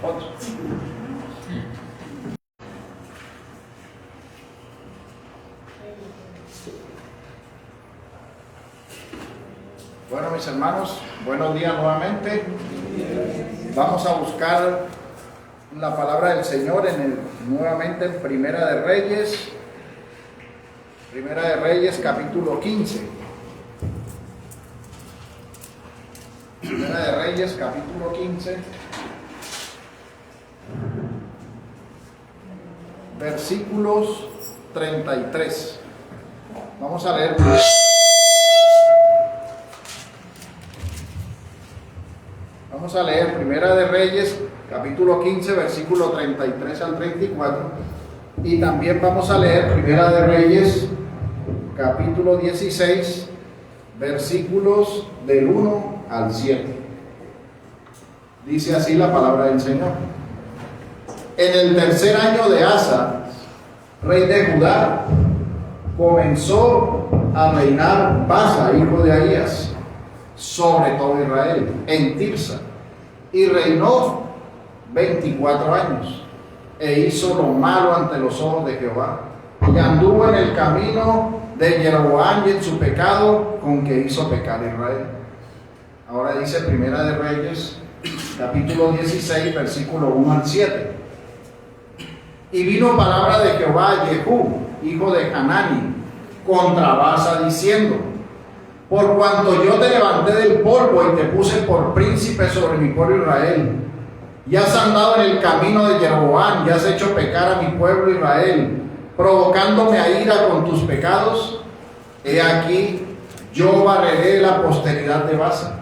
Otro. Bueno, mis hermanos, buenos días nuevamente. Vamos a buscar la palabra del Señor nuevamente en Primera de Reyes capítulo 15. Primera de Reyes capítulo 15, versículos 33. Vamos a leer. Vamos a leer Primera de Reyes, capítulo 15, versículo 33 al 34. Y también vamos a leer Primera de Reyes, capítulo 16, versículos del 1 al 7. Dice así la palabra del Señor. En el tercer año de Asa, rey de Judá, comenzó a reinar Baasa, hijo de Ahías, sobre todo Israel, en Tirsa, y reinó 24 años, e hizo lo malo ante los ojos de Jehová, y anduvo en el camino de Jeroboam y en su pecado con que hizo pecar a Israel. Ahora dice Primera de Reyes, capítulo 16, versículo 1 al 7. Y vino palabra de Jehová a Jehú, hijo de Hanani, contra Baasa, diciendo: por cuanto yo te levanté del polvo y te puse por príncipe sobre mi pueblo Israel, y has andado en el camino de Jeroboam y has hecho pecar a mi pueblo Israel, provocándome a ira con tus pecados, he aquí, yo barreré la posteridad de Baasa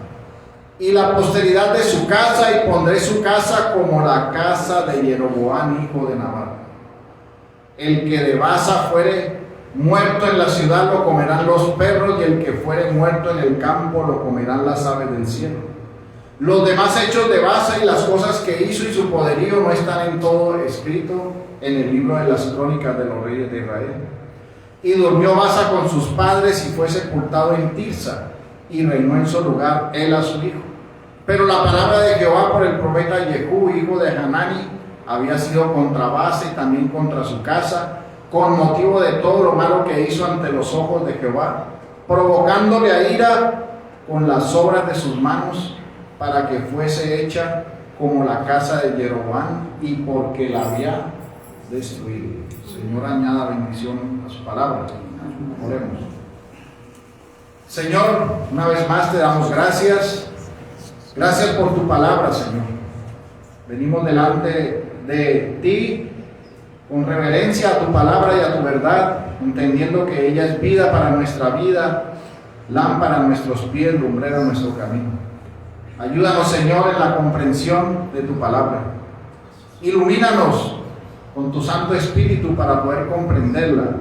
y la posteridad de su casa, y pondré su casa como la casa de Jeroboam, hijo de Nabat. El que de Baasa fuere muerto en la ciudad lo comerán los perros, y el que fuere muerto en el campo lo comerán las aves del cielo. Los demás hechos de Baasa y las cosas que hizo y su poderío no están en todo escrito en el libro de las crónicas de los reyes de Israel. Y durmió Baasa con sus padres y fue sepultado en Tirsa, y reinó en su lugar él a su hijo. Pero la palabra de Jehová por el profeta Jehú, hijo de Hanani, había sido contra Baasa y también contra su casa, con motivo de todo lo malo que hizo ante los ojos de Jehová, provocándole a ira con las obras de sus manos, para que fuese hecha como la casa de Jeroboam, y porque la había destruido. Señor, añada bendición a su palabra. Oremos. Señor, una vez más te damos gracias. Gracias por tu palabra, Señor. Venimos delante de ti con reverencia a tu palabra y a tu verdad, entendiendo que ella es vida para nuestra vida, lámpara a nuestros pies, lumbrera a nuestro camino. Ayúdanos, Señor, en la comprensión de tu palabra. Ilumínanos con tu Santo Espíritu para poder comprenderla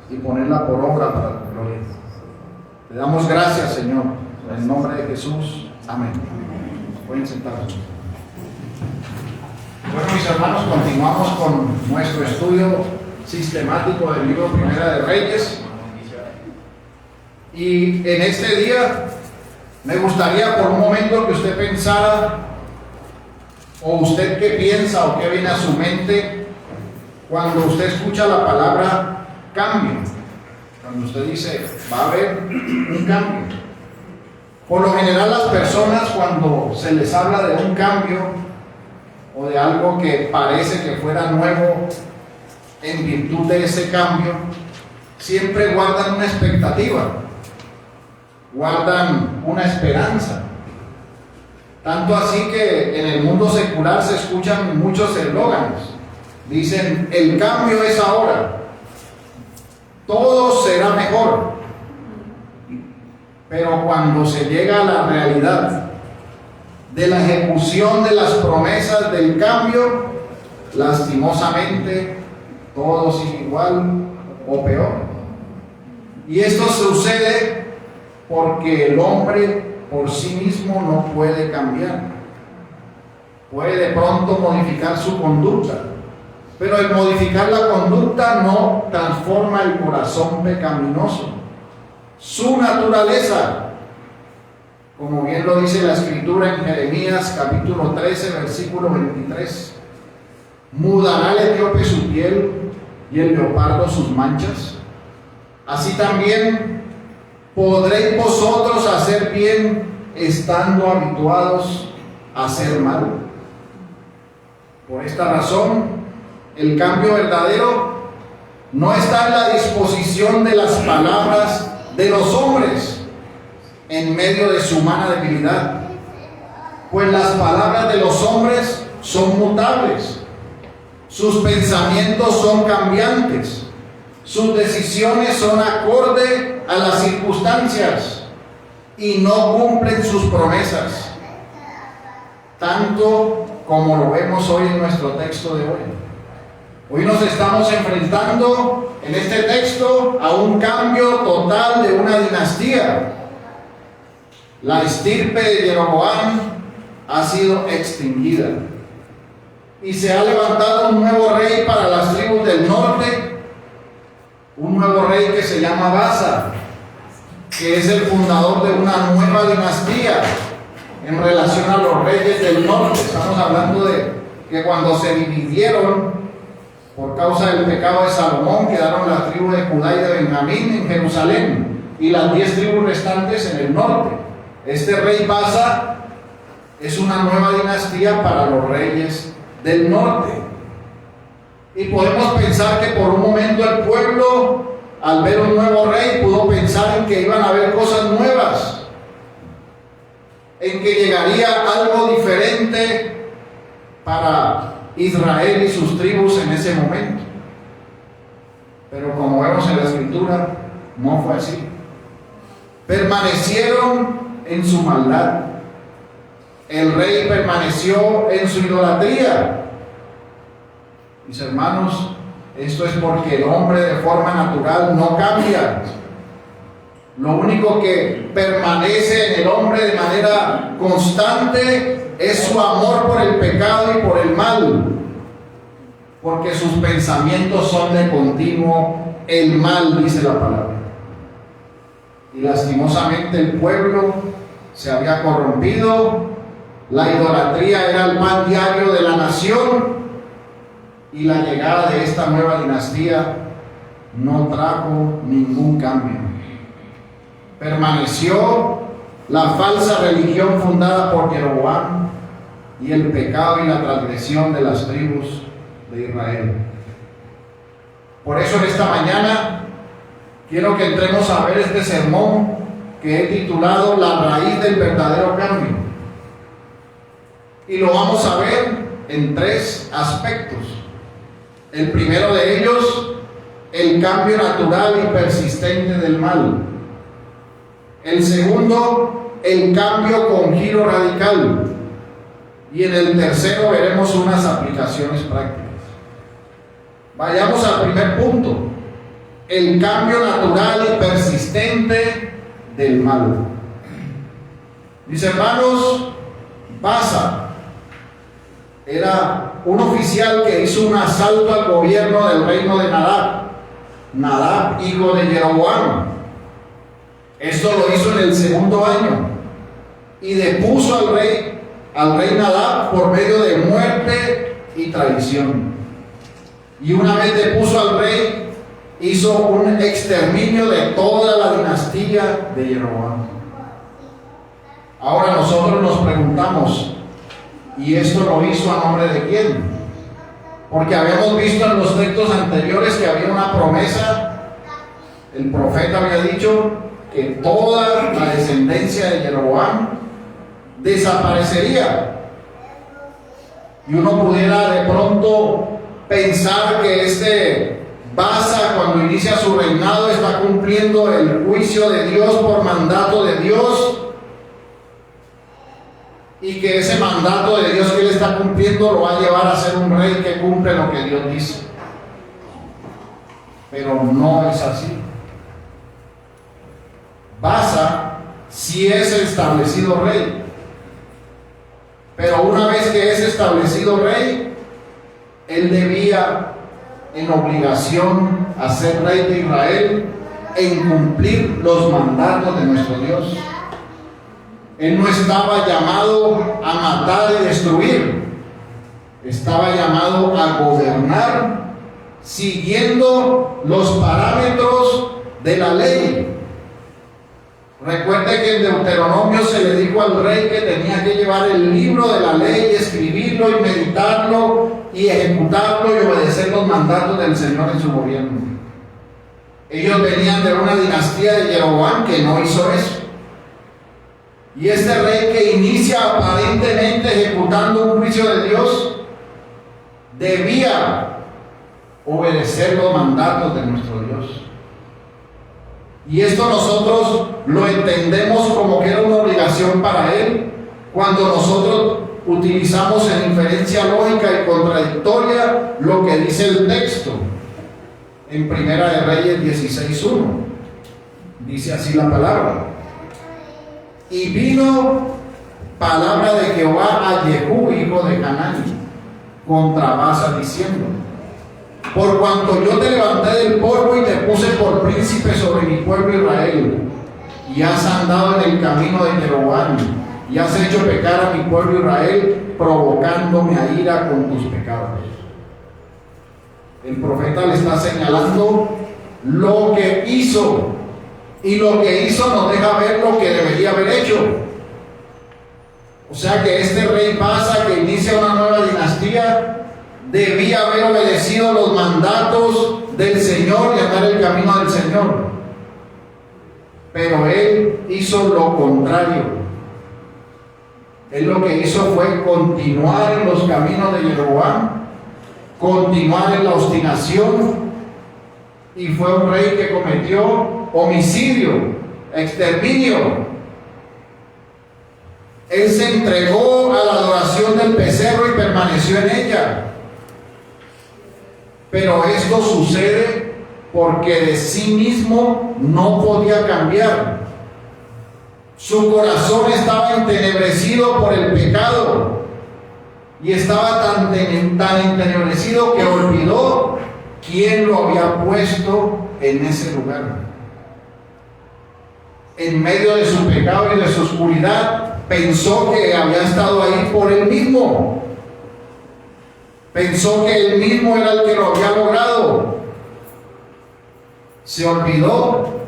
y ponerla por obra para tu gloria. Te damos gracias, Señor, en el nombre de Jesús. Amén. Pueden sentarse. Bueno, mis hermanos, continuamos con nuestro estudio sistemático del libro Primera de Reyes. Y en este día me gustaría por un momento que usted pensara, o usted qué piensa o qué viene a su mente cuando usted escucha la palabra cambio. Cuando usted dice, va a haber un cambio. Por lo general las personas, cuando se les habla de un cambio o de algo que parece que fuera nuevo en virtud de ese cambio, siempre guardan una expectativa, guardan una esperanza. Tanto así que en el mundo secular se escuchan muchos eslóganes. Dicen, el cambio es ahora, todo será mejor. Pero cuando se llega a la realidad de la ejecución de las promesas del cambio, lastimosamente todo sigue igual o peor. Y esto sucede porque el hombre por sí mismo no puede cambiar. Puede de pronto modificar su conducta, pero el modificar la conducta no transforma el corazón pecaminoso. Su naturaleza como bien lo dice la Escritura en Jeremías capítulo 13, versículo 23. Mudará el etíope su piel y el leopardo sus manchas. Así también podréis vosotros hacer bien estando habituados a hacer mal. Por esta razón, el cambio verdadero no está en la disposición de las palabras de los hombres en medio de su humana debilidad, pues las palabras de los hombres son mutables, sus pensamientos son cambiantes, sus decisiones son acorde a las circunstancias y no cumplen sus promesas, tanto como lo vemos hoy en nuestro texto de hoy. Hoy nos estamos enfrentando en este texto a un cambio total de una dinastía. La estirpe de Jeroboam ha sido extinguida y se ha levantado un nuevo rey para las tribus del norte, un nuevo rey que se llama Baasa, que es el fundador de una nueva dinastía en relación a los reyes del norte. Estamos hablando de que cuando se dividieron por causa del pecado de Salomón, quedaron las tribus de Judá y de Benjamín en Jerusalén y las 10 tribus restantes en el norte. Este rey Baasa es una nueva dinastía para los reyes del norte. Y podemos pensar que por un momento el pueblo, al ver un nuevo rey, pudo pensar en que iban a haber cosas nuevas, en que llegaría algo diferente para Israel y sus tribus en ese momento. Pero como vemos en la Escritura, no fue así. Permanecieron en su maldad. El rey permaneció en su idolatría. Mis hermanos, esto es porque el hombre de forma natural no cambia. Lo único que permanece en el hombre de manera constante es su amor por el pecado y por el mal, porque sus pensamientos son de continuo el mal, dice la palabra. Y lastimosamente el pueblo se había corrompido, la idolatría era el pan diario de la nación, y la llegada de esta nueva dinastía no trajo ningún cambio. Permaneció la falsa religión fundada por Jeroboam y el pecado y la transgresión de las tribus de Israel. Por eso en esta mañana quiero que entremos a ver este sermón que he titulado La raíz del verdadero cambio. Y lo vamos a ver en 3 aspectos. El primero de ellos, el cambio natural y persistente del mal. El segundo, el cambio con giro radical. Y en el tercero veremos unas aplicaciones prácticas. Vayamos al primer punto, el cambio natural y persistente del mal. Mis hermanos, Baasa era un oficial que hizo un asalto al gobierno del reino de Nadab, hijo de Jeroboam. Esto lo hizo en el 2.º año y depuso al rey Nadab por medio de muerte y traición. Y una vez depuso al rey, hizo un exterminio de toda la dinastía de Jeroboam. Ahora nosotros nos preguntamos, ¿y esto lo hizo a nombre de quién? Porque habíamos visto en los textos anteriores que había una promesa. El profeta había dicho que toda la descendencia de Jeroboam desaparecería. Y uno pudiera de pronto pensar que este Baasa, cuando inicia su reinado, está cumpliendo el juicio de Dios por mandato de Dios, y que ese mandato de Dios que él está cumpliendo lo va a llevar a ser un rey que cumple lo que Dios dice. Pero no es así. Baasa sí es establecido rey, pero una vez que es establecido rey, él debía en obligación a ser rey de Israel, en cumplir los mandatos de nuestro Dios. Él no estaba llamado a matar y destruir, estaba llamado a gobernar siguiendo los parámetros de la ley. Recuerde que en Deuteronomio se le dijo al rey que tenía que llevar el libro de la ley, escribirlo y meditarlo y ejecutarlo y obedecer los mandatos del Señor en su gobierno. Ellos venían de una dinastía de Jeroboam que no hizo eso. Y este rey que inicia aparentemente ejecutando un juicio de Dios, debía obedecer los mandatos de nuestro Dios. Y esto nosotros lo entendemos como que era una obligación para él cuando nosotros utilizamos en inferencia lógica y contradictoria lo que dice el texto en Primera de Reyes 16:1. Dice así la palabra: y vino palabra de Jehová a Jehú, hijo de Hanani, contra Baasa, diciendo: por cuanto yo te levanté del polvo y te puse por príncipe sobre mi pueblo Israel, y has andado en el camino de Jeroboam, y has hecho pecar a mi pueblo Israel, provocándome a ira con tus pecados. El profeta le está señalando lo que hizo, y lo que hizo nos deja ver lo que debería haber hecho. O sea que este rey Baasa, que inicia una nueva dinastía, debía haber obedecido los mandatos del Señor y andar el camino del Señor. Pero él hizo lo contrario. Él lo que hizo fue continuar en los caminos de Jeroboam, continuar en la obstinación, y fue un rey que cometió homicidio, exterminio. Él se entregó a la adoración del becerro y permaneció en ella. Pero esto sucede porque de sí mismo no podía cambiar. Su corazón estaba entenebrecido por el pecado y estaba tan entenebrecido que olvidó quién lo había puesto en ese lugar. En medio de su pecado y de su oscuridad, pensó que había estado ahí por él mismo. Pensó que él mismo era el que lo había logrado. Se olvidó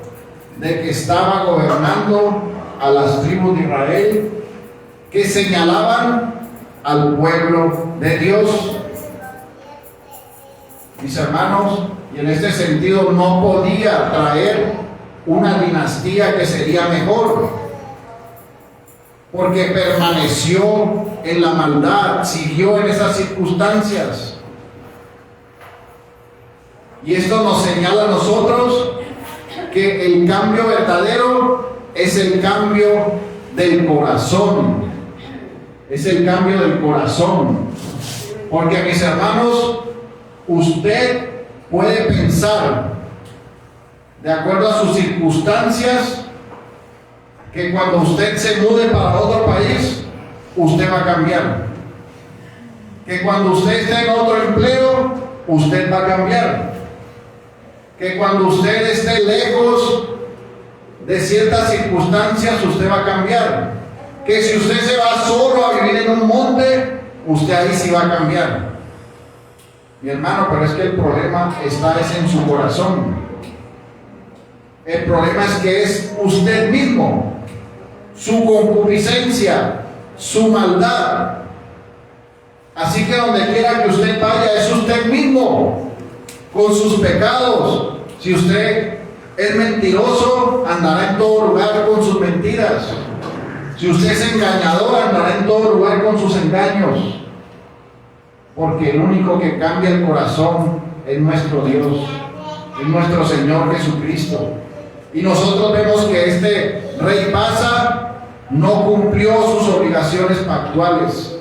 de que estaba gobernando a las tribus de Israel, que señalaban al pueblo de Dios. Mis hermanos, y en este sentido no podía traer una dinastía que sería mejor, porque permaneció en la maldad, siguió en esas circunstancias. Y esto nos señala a nosotros que el cambio verdadero es el cambio del corazón. Es el cambio del corazón. Porque, mis hermanos, usted puede pensar, de acuerdo a sus circunstancias, que cuando usted se mude para otro país, usted va a cambiar. Que cuando usted esté en otro empleo, usted va a cambiar. Que cuando usted esté lejos de ciertas circunstancias, usted va a cambiar. Que si usted se va solo a vivir en un monte, usted ahí sí va a cambiar. Mi hermano, pero es que el problema está en su corazón. El problema es que es usted mismo, su concupiscencia, su maldad. Así que donde quiera que usted vaya, es usted mismo, con sus pecados. Si usted es mentiroso, andará en todo lugar con sus mentiras. Si usted es engañador, andará en todo lugar con sus engaños. Porque el único que cambia el corazón es nuestro Dios, es nuestro Señor Jesucristo. Y nosotros vemos que este rey Baasa no cumplió sus obligaciones pactuales.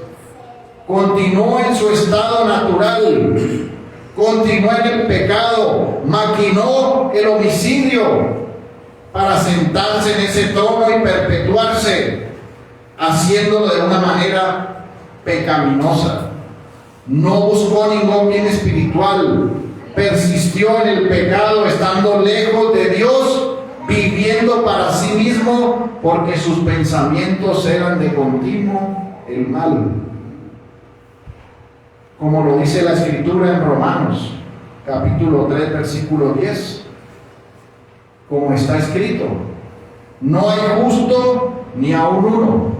Continuó en su estado natural, continuó en el pecado, maquinó el homicidio para sentarse en ese trono y perpetuarse, haciéndolo de una manera pecaminosa. No buscó ningún bien espiritual, persistió en el pecado, estando lejos de Dios, viviendo para sí mismo, porque sus pensamientos eran de continuo el mal. Como lo dice la Escritura en Romanos, capítulo 3, versículo 10. Como está escrito: no hay justo ni aun uno,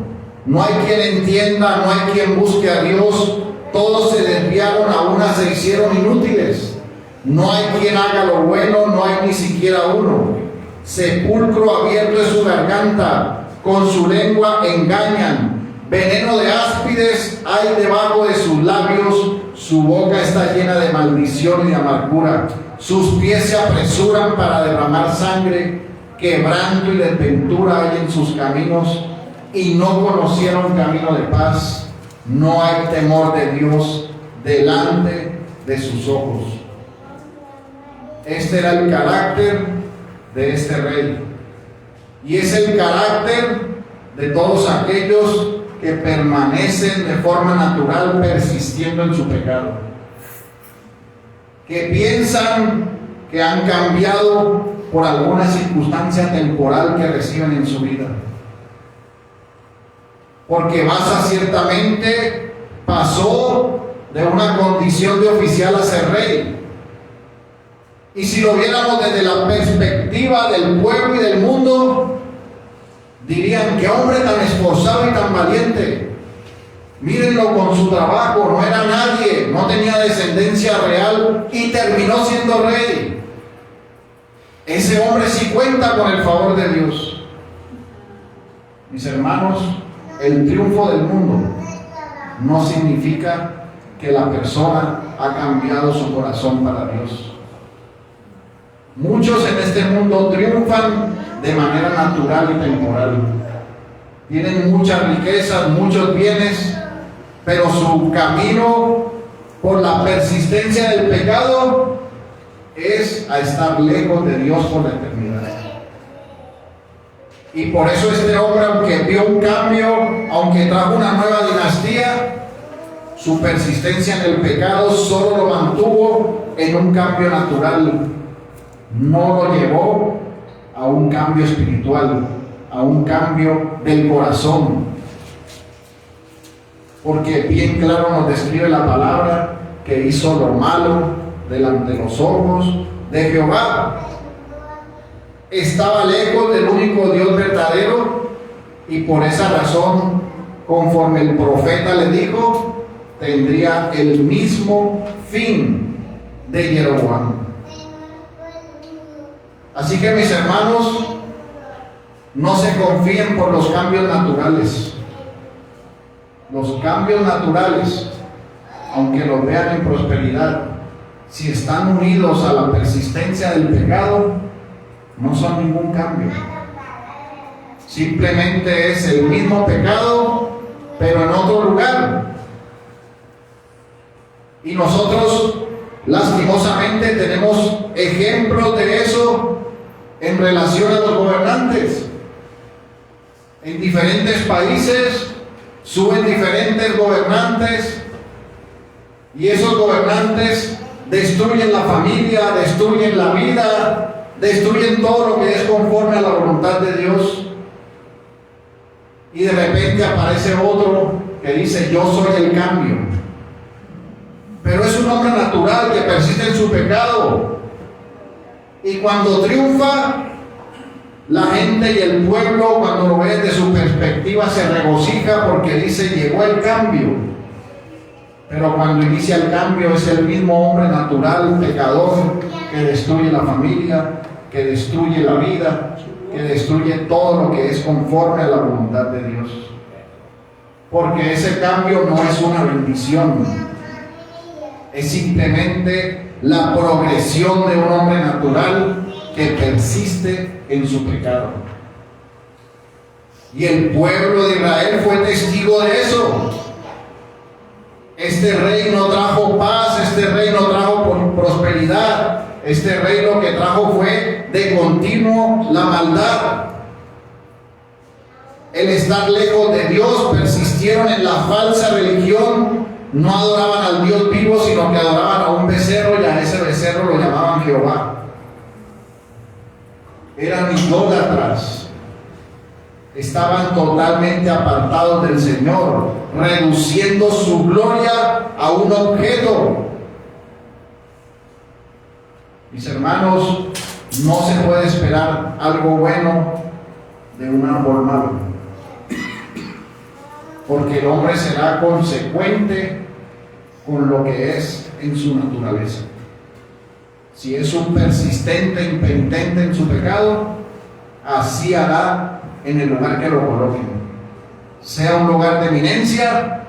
no hay quien entienda, no hay quien busque a Dios, todos se desviaron, a una se hicieron inútiles. No hay quien haga lo bueno, no hay ni siquiera uno. Sepulcro abierto es su garganta, con su lengua engañan. Veneno de áspides hay debajo de sus labios, su boca está llena de maldición y de amargura. Sus pies se apresuran para derramar sangre, quebranto y desventura hay en sus caminos, y no conocieron camino de paz. No hay temor de Dios delante de sus ojos. Este era el carácter de este rey, y es el carácter de todos aquellos que permanecen de forma natural persistiendo en su pecado, que piensan que han cambiado por alguna circunstancia temporal que reciben en su vida. Porque Baasa ciertamente pasó de una condición de oficial a ser rey. Y si lo viéramos desde la perspectiva del pueblo y del mundo, dirían: qué hombre tan esforzado y tan valiente. Mírenlo con su trabajo, no era nadie, no tenía descendencia real y terminó siendo rey. Ese hombre sí cuenta con el favor de Dios. Mis hermanos, el triunfo del mundo no significa que la persona ha cambiado su corazón para Dios. Muchos en este mundo triunfan de manera natural y temporal. Tienen muchas riquezas, muchos bienes, pero su camino por la persistencia del pecado es a estar lejos de Dios por la eternidad. Y por eso este hombre, aunque vio un cambio, aunque trajo una nueva dinastía, su persistencia en el pecado solo lo mantuvo en un cambio natural. No lo llevó a un cambio espiritual, a un cambio del corazón. Porque bien claro nos describe la palabra que hizo lo malo delante de los ojos de Jehová. Estaba lejos del único Dios verdadero, y por esa razón, conforme el profeta le dijo, tendría el mismo fin de Jeroboam. Así que, mis hermanos, no se confíen por los cambios naturales. Los cambios naturales, aunque los vean en prosperidad, si están unidos a la persistencia del pecado, no son ningún cambio. Simplemente es el mismo pecado, pero en otro lugar. Y nosotros, lastimosamente, tenemos ejemplos de eso en relación a los gobernantes. En diferentes países suben diferentes gobernantes, y esos gobernantes destruyen la familia, destruyen la vida, destruyen todo lo que es conforme a la voluntad de Dios. Y de repente aparece otro que dice: yo soy el cambio. Pero es un hombre natural que persiste en su pecado. Y cuando triunfa, la gente y el pueblo, cuando lo ve desde su perspectiva, se regocija porque dice: llegó el cambio. Pero cuando inicia el cambio, es el mismo hombre natural, pecador, que destruye la familia, que destruye la vida, que destruye todo lo que es conforme a la voluntad de Dios. Porque ese cambio no es una bendición, es simplemente la progresión de un hombre natural que persiste en su pecado. Y el pueblo de Israel fue testigo de eso. Este rey no trajo paz, este rey no trajo prosperidad, este rey lo que trajo fue de continuo la maldad. El estar lejos de Dios, persistieron en la falsa religión, no adoraban al Dios vivo, sino que adoraban a un becerro, y a ese becerro lo llamaban Jehová. eran idólatras, estaban totalmente apartados del Señor, reduciendo su gloria a un objeto. Mis hermanos, no se puede esperar algo bueno de un árbol malo, porque el hombre será consecuente con lo que es en su naturaleza. Si es un persistente, impenitente en su pecado, así hará en el lugar que lo coloquen. Sea un lugar de eminencia,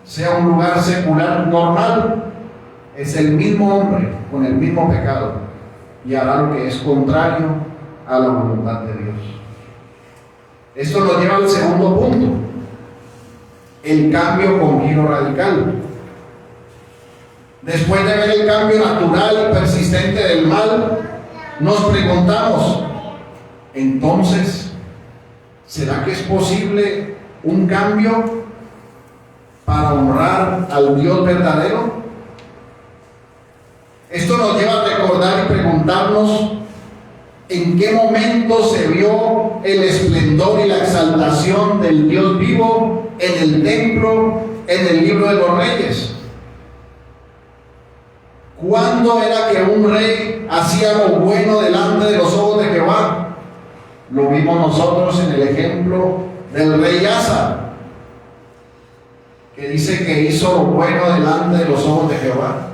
sea un lugar secular normal, es el mismo hombre con el mismo pecado y hará lo que es contrario a la voluntad de Dios. Esto nos lleva al segundo punto, el cambio con giro radical. Después de ver el cambio natural y persistente del mal, nos preguntamos, entonces, ¿será que es posible un cambio para honrar al Dios verdadero? Esto nos lleva a recordar y preguntarnos en qué momento se vio el esplendor y la exaltación del Dios vivo en el templo, en el libro de los Reyes. ¿Cuándo era que un rey hacía lo bueno delante de los ojos de Jehová? Lo vimos nosotros en el ejemplo del rey Asa, que dice que hizo lo bueno delante de los ojos de Jehová.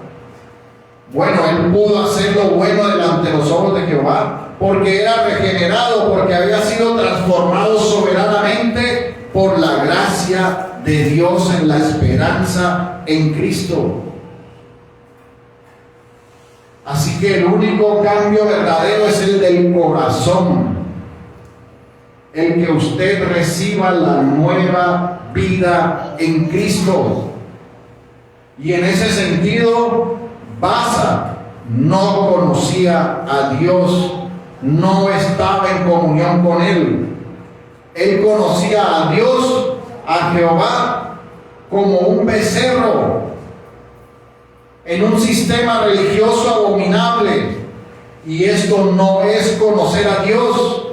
Bueno, él pudo hacer lo bueno delante de los ojos de Jehová porque era regenerado, porque había sido transformado soberanamente por la gracia de Dios en la esperanza en Cristo. Así que el único cambio verdadero es el del corazón, el que usted reciba la nueva vida en Cristo. Y en ese sentido, Baasa no conocía a Dios, no estaba en comunión con Él. Él conocía a Dios, a Jehová, como un becerro, en un sistema religioso abominable. Y esto no es conocer a Dios.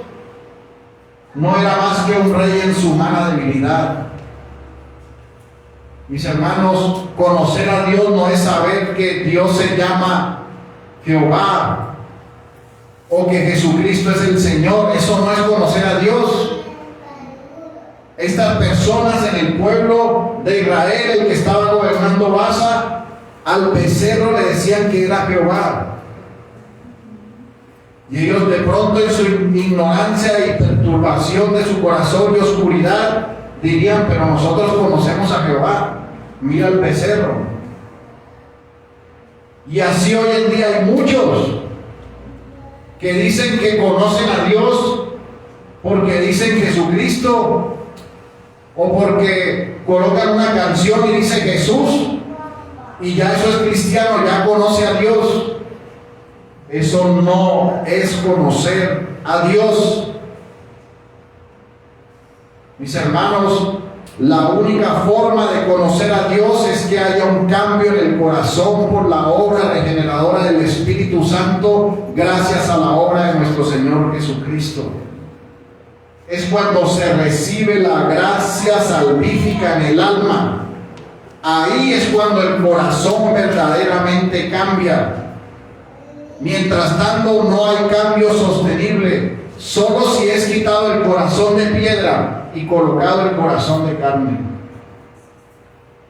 No era más que un rey en su humana debilidad. Mis hermanos, conocer a Dios no es saber que Dios se llama Jehová o que Jesucristo es el Señor. Eso no es conocer a Dios. Estas personas en el pueblo de Israel, el que estaba gobernando Baasa, al becerro le decían que era Jehová. Y ellos de pronto, en su ignorancia y perturbación de su corazón y oscuridad, dirían, pero nosotros conocemos a Jehová, mira el becerro. Y así hoy en día hay muchos que dicen que conocen a Dios porque dicen Jesucristo, o porque colocan una canción y dice Jesús, y ya eso es cristiano, ya conoce a Dios. Eso no es conocer a Dios. Mis hermanos, la única forma de conocer a Dios es que haya un cambio en el corazón por la obra regeneradora del Espíritu Santo, gracias a la obra de nuestro Señor Jesucristo. Es cuando se recibe la gracia salvífica en el alma. Ahí es cuando el corazón verdaderamente cambia. Mientras tanto, no hay cambio sostenible, solo si es quitado el corazón de piedra y colocado el corazón de carne,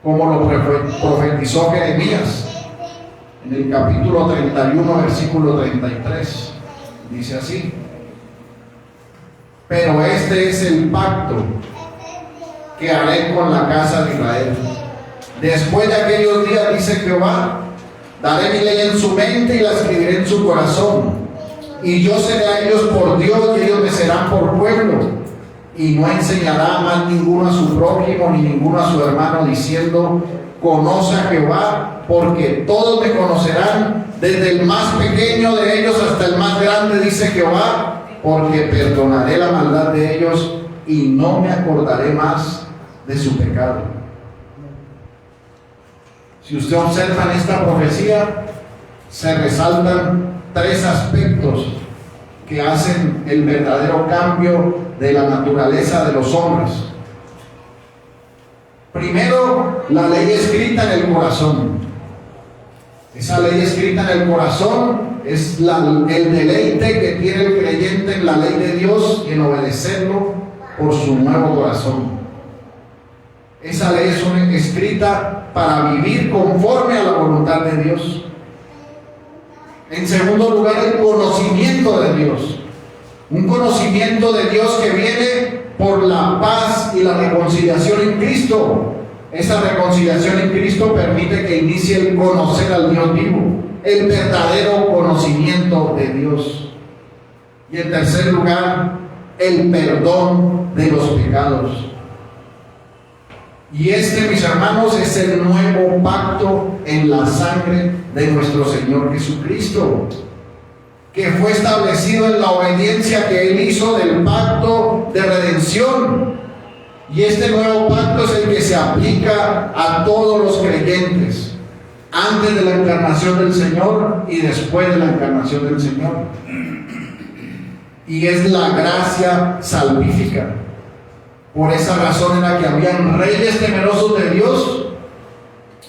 como lo profetizó Jeremías en el capítulo 31, versículo 33. Dice así: pero este es el pacto que haré con la casa de Israel. Después de aquellos días, dice Jehová, daré mi ley en su mente y la escribiré en su corazón. Y yo seré a ellos por Dios y ellos me serán por pueblo. Y no enseñará más ninguno a su prójimo ni ninguno a su hermano diciendo, conoce a Jehová, porque todos me conocerán, desde el más pequeño de ellos hasta el más grande, dice Jehová, porque perdonaré la maldad de ellos y no me acordaré más de su pecado. Si usted observa en esta profecía, se resaltan tres aspectos que hacen el verdadero cambio de la naturaleza de los hombres. Primero, la ley escrita en el corazón. Esa ley escrita en el corazón es el deleite que tiene el creyente en la ley de Dios y en obedecerlo por su nuevo corazón. Esa ley es escrita para vivir conforme a la voluntad de Dios. En segundo lugar, el conocimiento de Dios. Un conocimiento de Dios que viene por la paz y la reconciliación en Cristo. Esa reconciliación en Cristo permite que inicie el conocer al Dios vivo, el verdadero conocimiento de Dios. Y en tercer lugar, el perdón de los pecados. Y mis hermanos, es el nuevo pacto en la sangre de nuestro Señor Jesucristo, que fue establecido en la obediencia que Él hizo del pacto de redención. Y este nuevo pacto es el que se aplica a todos los creyentes, antes de la encarnación del Señor y después de la encarnación del Señor. Y es la gracia salvífica. Por esa razón era que habían reyes temerosos de Dios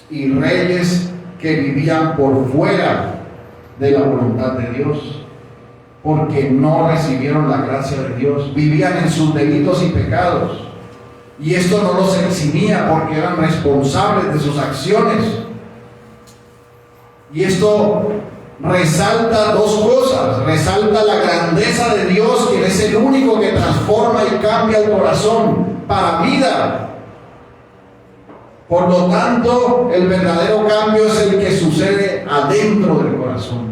y reyes que vivían por fuera de la voluntad de Dios, porque no recibieron la gracia de Dios, vivían en sus delitos y pecados. Y esto no los eximía porque eran responsables de sus acciones. Y esto resalta dos cosas. Resalta la grandeza de Dios, quien es el único que transforma y cambia el corazón para vida. Por lo tanto, el verdadero cambio es el que sucede adentro del corazón.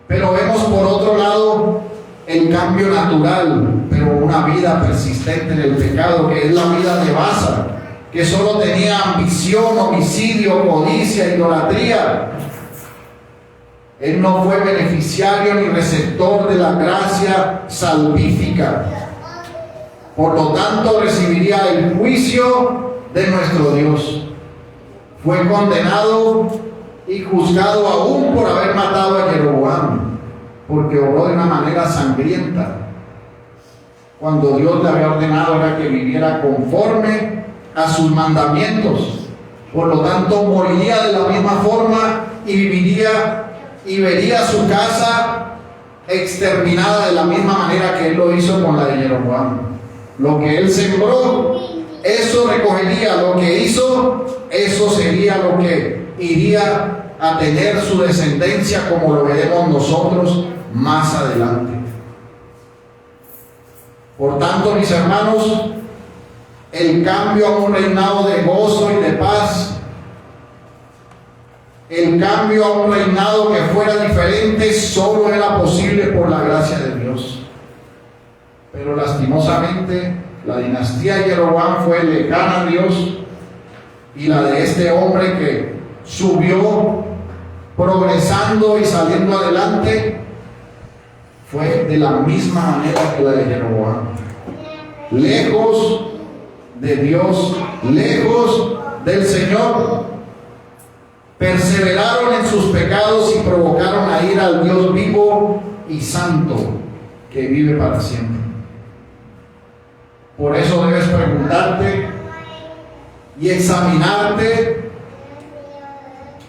Pero vemos por otro lado el cambio natural, pero una vida persistente en el pecado, que es la vida de Baasa, que solo tenía ambición, homicidio, codicia, idolatría. Él no fue beneficiario ni receptor de la gracia salvífica. Por lo tanto, recibiría el juicio de nuestro Dios. Fue condenado y juzgado aún por haber matado a Jeroboam, porque obró de una manera sangrienta, cuando Dios le había ordenado era que viviera conforme a sus mandamientos. Por lo tanto, moriría de la misma forma y viviría y vería su casa exterminada de la misma manera que él lo hizo con la de Jeroboam. Lo que él sembró, eso recogería. Lo que hizo, eso sería lo que iría a tener su descendencia, como lo veremos nosotros más adelante. Por tanto, mis hermanos, el cambio a un reinado de gozo y de paz, el cambio a un reinado que fuera diferente, solo era posible por la gracia de Dios. Pero lastimosamente, la dinastía de Jeroboam fue lejana a Dios, y la de este hombre que subió progresando y saliendo adelante fue de la misma manera que la de Jeroboam. Lejos de Dios, lejos del Señor, perseveraron en sus pecados y provocaron a ir al Dios vivo y santo, que vive para siempre. Por eso debes preguntarte y examinarte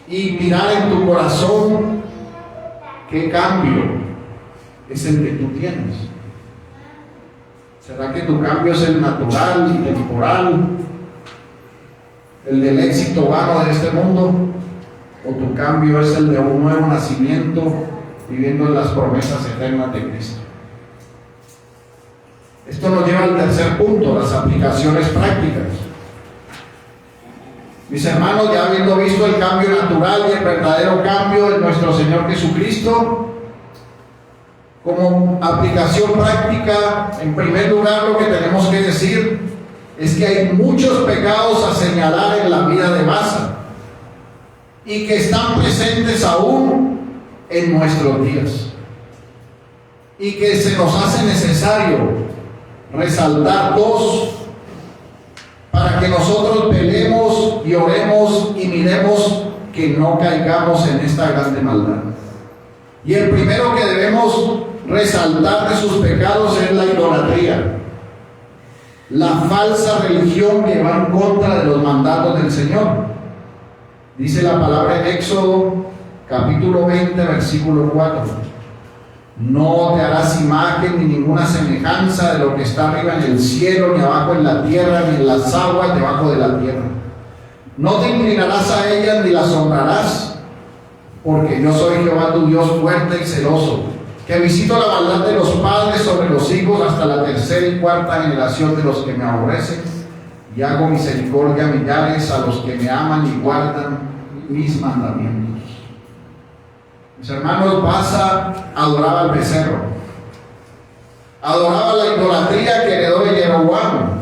y mirar en tu corazón qué cambio es el que tú tienes. ¿Será que tu cambio es el natural y temporal, el del éxito vano de este mundo? ¿O tu cambio es el de un nuevo nacimiento, viviendo en las promesas eternas de Cristo? Esto nos lleva al tercer punto, las aplicaciones prácticas. Mis hermanos, ya habiendo visto el cambio natural y el verdadero cambio de nuestro Señor Jesucristo, como aplicación práctica, en primer lugar lo que tenemos que decir es que hay muchos pecados a señalar en la vida de Baasa y que están presentes aún en nuestros días, y que se nos hace necesario resaltar dos para que nosotros velemos y oremos y miremos que no caigamos en esta grande maldad. Y el primero que debemos resaltar de sus pecados es la idolatría, la falsa religión que va en contra de los mandatos del Señor. Dice la palabra en Éxodo capítulo 20 versículo 4: no te harás imagen ni ninguna semejanza de lo que está arriba en el cielo, ni abajo en la tierra, ni en las aguas debajo de la tierra. No te inclinarás a ellas ni las honrarás, porque yo soy Jehová tu Dios fuerte y celoso, que visito la maldad de los padres sobre los hijos hasta la tercera y cuarta generación de los que me aborrecen, y hago misericordia a millares a los que me aman y guardan mis mandamientos. Mis hermanos, Baasa adoraba al becerro, adoraba la idolatría que heredó de Jeroboam,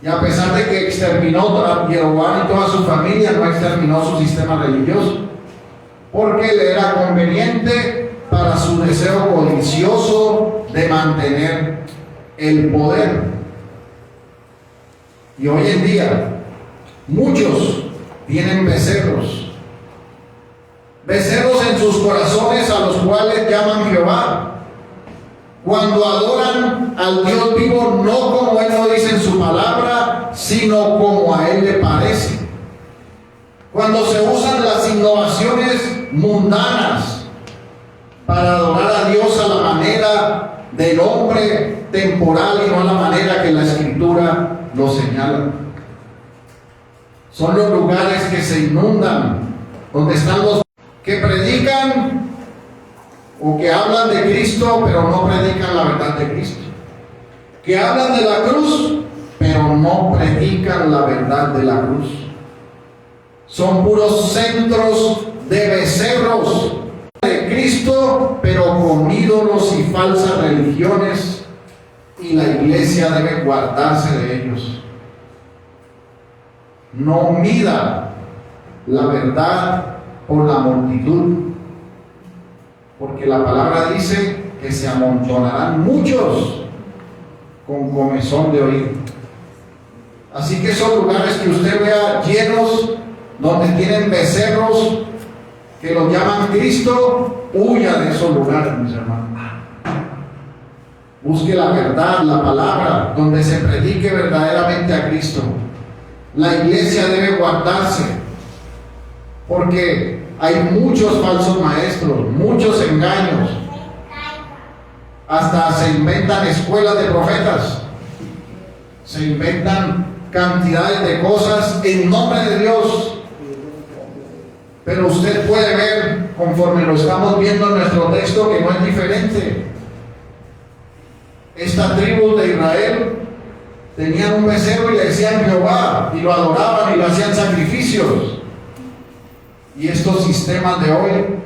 y a pesar de que exterminó a Jeroboam y toda su familia, no exterminó su sistema religioso, porque le era conveniente para su deseo codicioso de mantener el poder. Y hoy en día muchos tienen becerros en sus corazones, a los cuales llaman Jehová, cuando adoran al Dios vivo, no como Él lo dice en su palabra, sino como a Él le parece. Cuando se usan las innovaciones mundanas para adorar a Dios a la manera del hombre temporal y no a la manera que la Escritura lo señala. Son los lugares que se inundan, donde están los que predican o que hablan de Cristo, pero no predican la verdad de Cristo. Que hablan de la cruz, pero no predican la verdad de la cruz. Son puros centros de becerros de Cristo, pero con ídolos y falsas religiones, y la iglesia debe guardarse de ellos. No mida la verdad por la multitud, porque la palabra dice que se amontonarán muchos con comezón de oír. Así que esos lugares que usted vea llenos, donde tienen becerros que los llaman Cristo, huya de esos lugares, mis hermanos. Busque la verdad, la palabra, donde se predique verdaderamente a Cristo. La iglesia debe guardarse, porque hay muchos falsos maestros, muchos engaños. Hasta se inventan escuelas de profetas, se inventan cantidades de cosas en nombre de Dios. Pero usted puede ver, conforme lo estamos viendo en nuestro texto, que no es diferente. Esta tribu de Israel tenían un becerro y le decían Jehová, y lo adoraban y le hacían sacrificios. Y estos sistemas de hoy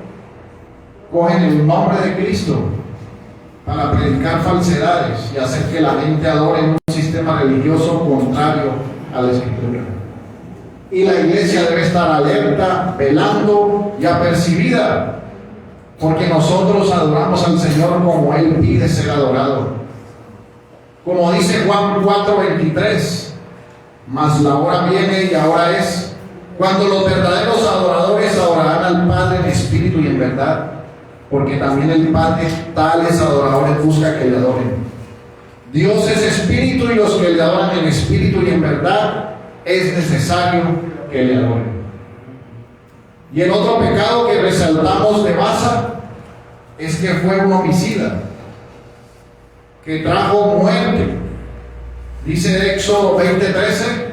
cogen el nombre de Cristo para predicar falsedades y hacer que la gente adore en un sistema religioso contrario a la Escritura. Y la iglesia debe estar alerta, velando y apercibida, porque nosotros adoramos al Señor como Él pide ser adorado. Como dice Juan 4:23, mas la hora viene y ahora es, cuando los verdaderos adoradores adorarán al Padre en espíritu y en verdad, porque también el Padre tales adoradores busca que le adoren. Dios es espíritu, y los que le adoran en espíritu y en verdad es necesario que le adoren. Y el otro pecado que resaltamos de Baasa es que fue un homicida, que trajo muerte. Dice Éxodo 20:13,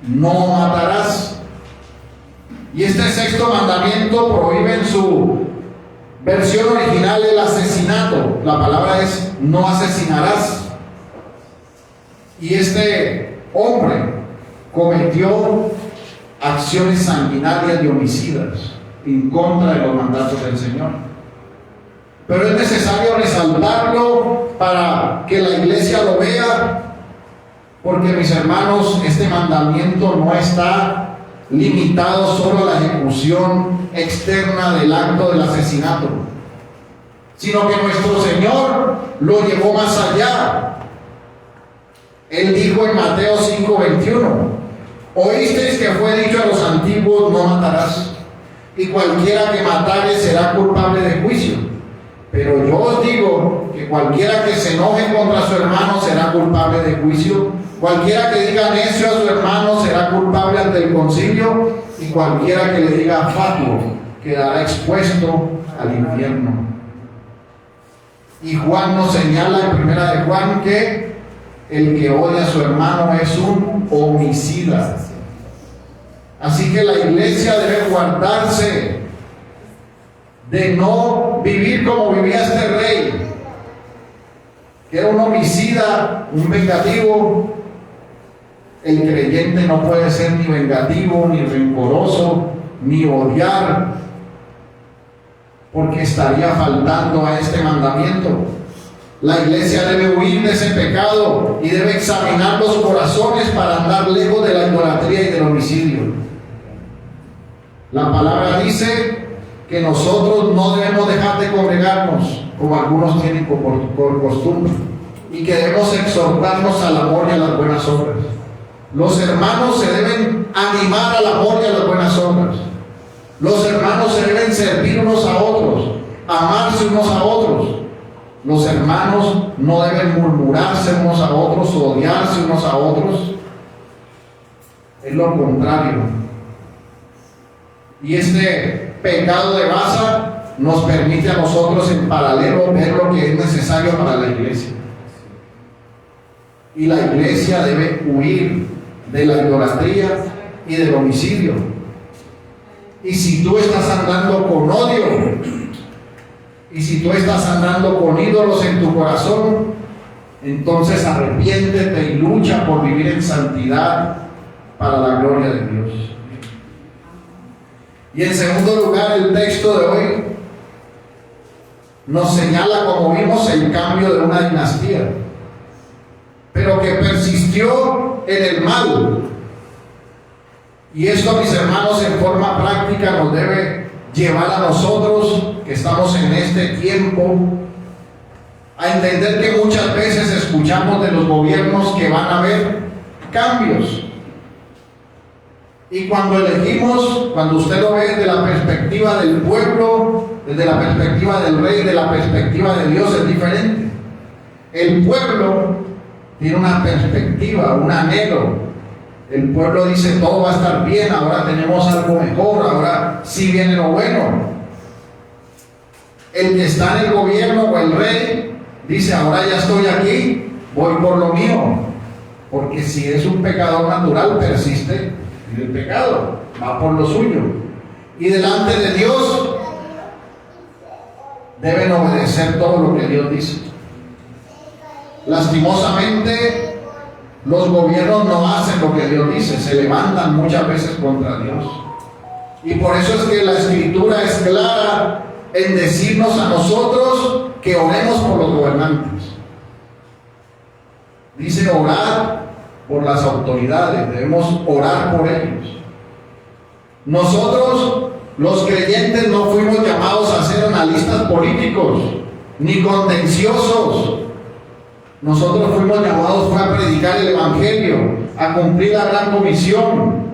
no matarás. Y este sexto mandamiento prohíbe en su versión original el asesinato. La palabra es no asesinarás. Y este hombre cometió acciones sanguinarias y homicidas en contra de los mandatos del Señor. Pero es necesario resaltarlo para que la iglesia lo vea, porque, mis hermanos, este mandamiento no está limitado solo a la ejecución externa del acto del asesinato, sino que nuestro Señor lo llevó más allá. Él dijo en Mateo 5:21, oísteis que fue dicho a los antiguos, no matarás, y cualquiera que matare será culpable de juicio. Pero yo os digo que cualquiera que se enoje contra su hermano será culpable de juicio. Cualquiera que diga necio a su hermano será culpable ante el concilio, y cualquiera que le diga fatuo quedará expuesto al infierno. Y Juan nos señala en 1 de Juan que el que odia a su hermano es un homicida. Así que la iglesia debe guardarse de no vivir como vivía este rey, que era un homicida, un vengativo. El creyente no puede ser ni vengativo, ni rencoroso, ni odiar, porque estaría faltando a este mandamiento. La iglesia debe huir de ese pecado y debe examinar los corazones para andar lejos de la idolatría y del homicidio. La palabra dice que nosotros no debemos dejar de congregarnos, como algunos tienen por costumbre, y que debemos exhortarnos al amor y a las buenas obras. Los hermanos se deben animar al amor y a las buenas obras. Los hermanos se deben servir unos a otros, amarse unos a otros. Los hermanos no deben murmurarse unos a otros, odiarse unos a otros. Es lo contrario. Y este pecado de baza nos permite a nosotros en paralelo ver lo que es necesario para la iglesia. Y la iglesia debe huir de la idolatría y del homicidio. Y si tú estás andando con odio, y si tú estás andando con ídolos en tu corazón, entonces arrepiéntete y lucha por vivir en santidad para la gloria de Dios. Y en segundo lugar, el texto de hoy nos señala, como vimos, el cambio de una dinastía, pero que persistió en el mal. Y esto, mis hermanos, en forma práctica nos debe llevar a nosotros, que estamos en este tiempo, a entender que muchas veces escuchamos de los gobiernos que van a haber cambios. Y cuando elegimos, cuando usted lo ve desde la perspectiva del pueblo, desde la perspectiva del rey, de la perspectiva de Dios, es diferente. El pueblo tiene una perspectiva, un anhelo. El pueblo dice, todo va a estar bien, ahora tenemos algo mejor, ahora sí viene lo bueno. El que está en el gobierno o el rey dice, ahora ya estoy aquí, voy por lo mío. Porque si es un pecador natural, persiste en el pecado, va por lo suyo. Y delante de Dios deben obedecer todo lo que Dios dice. Lastimosamente, los gobiernos no hacen lo que Dios dice, se levantan muchas veces contra Dios. Y por eso es que la Escritura es clara en decirnos a nosotros que oremos por los gobernantes. Dice orar por las autoridades, debemos orar por ellos. Nosotros, los creyentes, no fuimos llamados a ser analistas políticos, ni contenciosos. Nosotros fuimos llamados a predicar el Evangelio, a cumplir la gran comisión.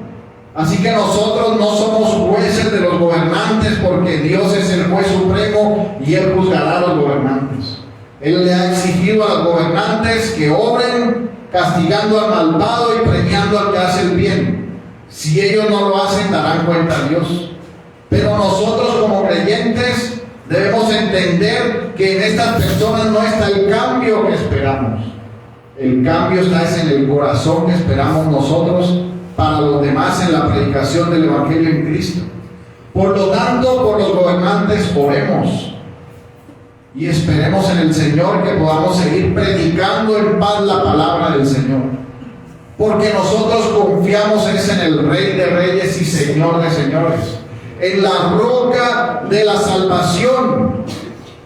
Así que nosotros no somos jueces de los gobernantes, porque Dios es el juez supremo y Él juzgará a los gobernantes. Él le ha exigido a los gobernantes que obren castigando al malvado y premiando al que hace el bien. Si ellos no lo hacen, darán cuenta a Dios. Pero nosotros, como creyentes, debemos entender que en estas personas no está el cambio que esperamos. El cambio está en el corazón que esperamos nosotros para los demás en la predicación del Evangelio en Cristo. Por lo tanto, por los gobernantes oremos y esperemos en el Señor que podamos seguir predicando en paz la palabra del Señor, porque nosotros confiamos en el Rey de Reyes y Señor de Señores, en la roca de la salvación,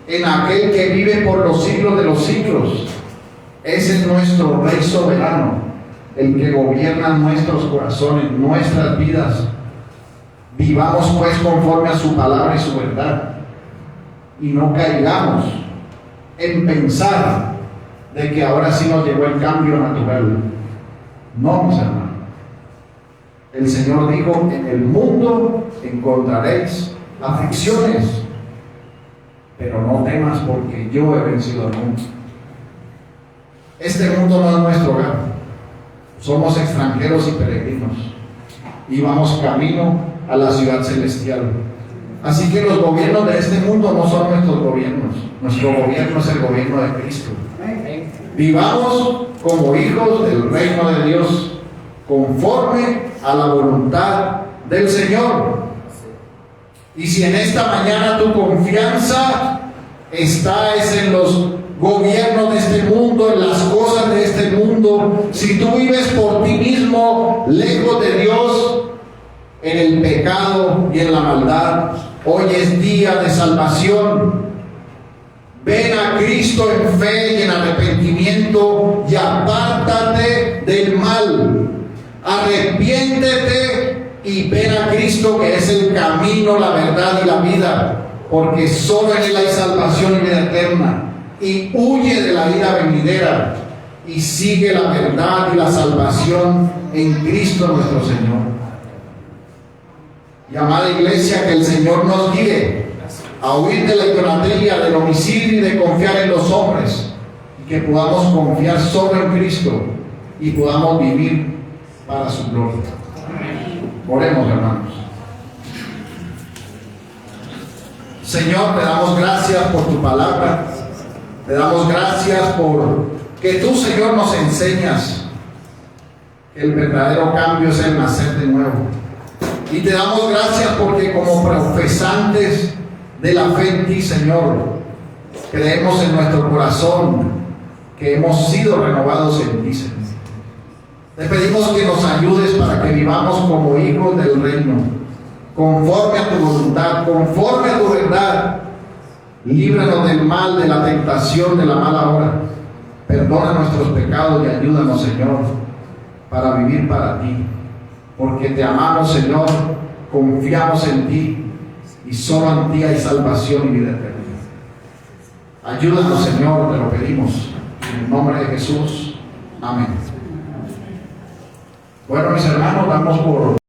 en aquel que vive por los siglos de los siglos. Ese es nuestro Rey soberano, el que gobierna nuestros corazones, nuestras vidas. Vivamos pues conforme a su palabra y su verdad, y no caigamos en pensar de que ahora sí nos llegó el cambio natural. No, mis hermanos. El Señor dijo: en el mundo encontraréis aflicciones, pero no temas, porque yo he vencido al mundo. Este mundo no es nuestro hogar. Somos extranjeros y peregrinos, y vamos camino a la ciudad celestial. Así que los gobiernos de este mundo no son nuestros gobiernos. Nuestro gobierno es el gobierno de Cristo. Vivamos como hijos del reino de Dios, conforme a la voluntad del Señor. Y si en esta mañana tu confianza está en los gobiernos de este mundo, en las cosas de este mundo, si tú vives por ti mismo, lejos de Dios, en el pecado y en la maldad, hoy es día de salvación. Ven a Cristo en fe y en arrepentimiento y apártate del mal. Arrepiéntete y ven a Cristo, que es el camino, la verdad y la vida, porque solo en Él hay salvación y vida eterna. Y huye de la ira venidera y sigue la verdad y la salvación en Cristo nuestro Señor. Y amada iglesia, que el Señor nos guíe a huir de la idolatría, del homicidio y de confiar en los hombres, y que podamos confiar solo en Cristo y podamos vivir para su gloria. Oremos, hermanos. Señor, te damos gracias por tu palabra. Te damos gracias por que tú, Señor, nos enseñas que el verdadero cambio es el nacer de nuevo. Y te damos gracias porque como profesantes de la fe en ti, Señor, creemos en nuestro corazón que hemos sido renovados en ti, Señor. Te pedimos que nos ayudes para que vivamos como hijos del reino, conforme a tu voluntad, conforme a tu verdad. Líbranos del mal, de la tentación, de la mala hora. Perdona nuestros pecados y ayúdanos, Señor, para vivir para ti. Porque te amamos, Señor, confiamos en ti y solo en ti hay salvación y vida eterna. Ayúdanos, Señor, te lo pedimos. En el nombre de Jesús. Amén. Bueno, mis hermanos, damos por